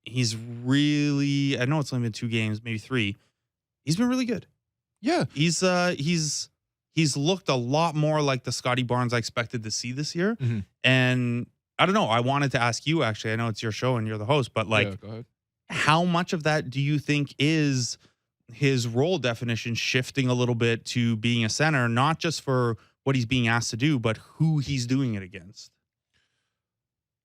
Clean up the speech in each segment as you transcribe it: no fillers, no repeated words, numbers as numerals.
he's really, I know it's only been 2 games, maybe 3. He's been really good. Yeah. He's looked a lot more like the Scottie Barnes I expected to see this year. Mhm. And I don't know, I wanted to ask you actually. I know it's your show and you're the host, but Yeah, like go ahead. how much of that do you think is his role definition shifting a little bit to being a center, not just for what he's being asked to do, but who he's doing it against?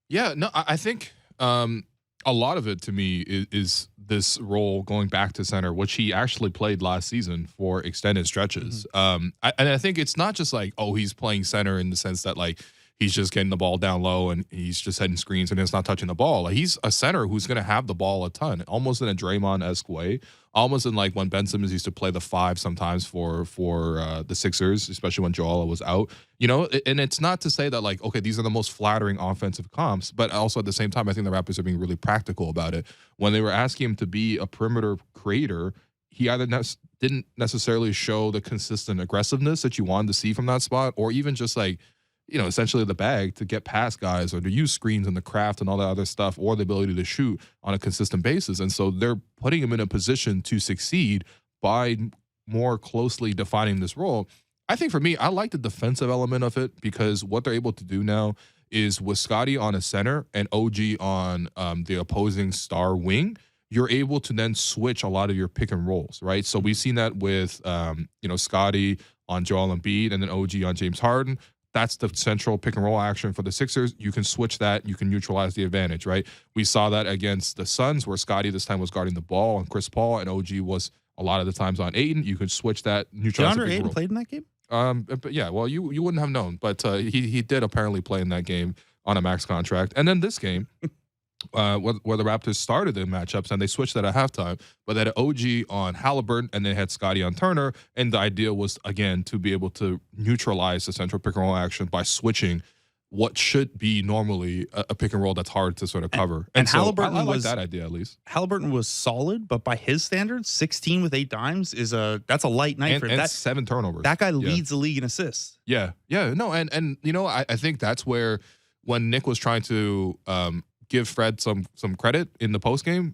Yeah, no, I think a lot of it to me is this role going back to center, which he actually played last season for extended stretches. And I think it's not just like, oh, he's playing center in the sense that like he's just getting the ball down low and he's just setting screens and it's not touching the ball. Like he's a center who's going to have the ball a ton, almost in a Draymond-esque way, almost in like when Ben Simmons used to play the 5 sometimes for the Sixers, especially when Joel was out. And it's not to say that like, okay, these are the most flattering offensive comps, but also at the same time, I think the Raptors are being really practical about it. When they were asking him to be a perimeter creator, he either didn't necessarily show the consistent aggressiveness that you wanted to see from that spot, or even just like, essentially the bag to get past guys or to use screens and the craft and all that other stuff, or the ability to shoot on a consistent basis. And so they're putting him in a position to succeed by more closely defining this role. I think for me, I like the defensive element of it because what they're able to do now is with Scottie on a center and OG on the opposing star wing, you're able to then switch a lot of your pick and rolls, right? So we've seen that with, Scottie on Joel Embiid and then OG on James Harden. That's the central pick and roll action for the Sixers. You can switch that. You can neutralize the advantage, right? We saw that against the Suns where Scottie this time was guarding the ball and Chris Paul, and OG was a lot of the times on Ayton. You could switch that, neutralize the DeAndre pick and Ayton roll. played in that game? But yeah, well, you wouldn't have known, but he did apparently play in that game on a max contract. And then this game, where the Raptors started their matchups and they switched that at halftime, but they had OG on Halliburton and they had Scottie on Turner. And the idea was, again, to be able to neutralize the central pick and roll action by switching what should be normally a pick and roll that's hard to sort of cover. And so Halliburton I like was that idea at least. Halliburton was solid, but by his standards, 16 with 8 dimes that's a light night for him. And That 7 turnovers. That guy leads the league in assists. Yeah. No, and I think that's where when Nick was trying to give Fred some credit in the postgame,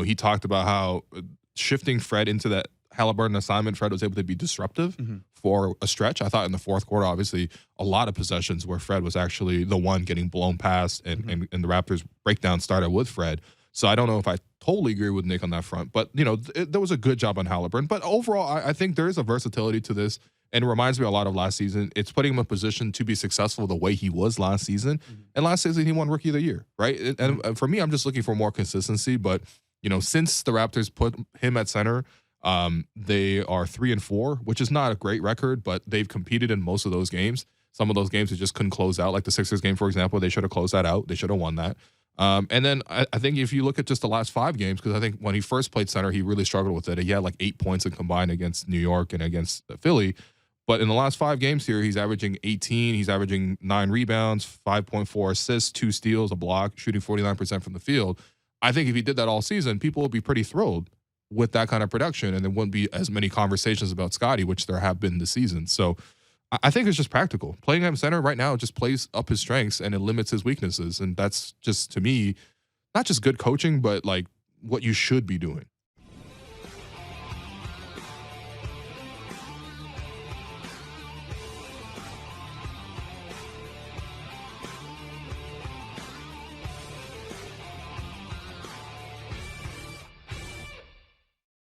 he talked about how shifting Fred into that Halliburton assignment, Fred was able to be disruptive for a stretch. I thought in the fourth quarter, obviously, a lot of possessions where Fred was actually the one getting blown past, and the Raptors' breakdown started with Fred. So I don't know if I totally agree with Nick on that front, but there was a good job on Halliburton. But overall, I think there is a versatility to this, and it reminds me a lot of last season. It's putting him in a position to be successful the way he was last season. And last season, he won Rookie of the Year, right? And for me, I'm just looking for more consistency. But since the Raptors put him at center, they are 3-4, which is not a great record, but they've competed in most of those games. Some of those games they just couldn't close out, like the Sixers game, for example. They should have closed that out. They should have won that. And then I think if you look at just the last 5 games, because I think when he first played center, he really struggled with it. He had like 8 points in combined against New York and against Philly. But in the last 5 games here, he's averaging 18. He's averaging 9 rebounds, 5.4 assists, 2 steals, a block, shooting 49% from the field. I think if he did that all season, people would be pretty thrilled with that kind of production, and there wouldn't be as many conversations about Scottie, which there have been this season. So I think it's just practical. Playing him center right now just plays up his strengths and it limits his weaknesses. And that's just, to me, not just good coaching, but like what you should be doing.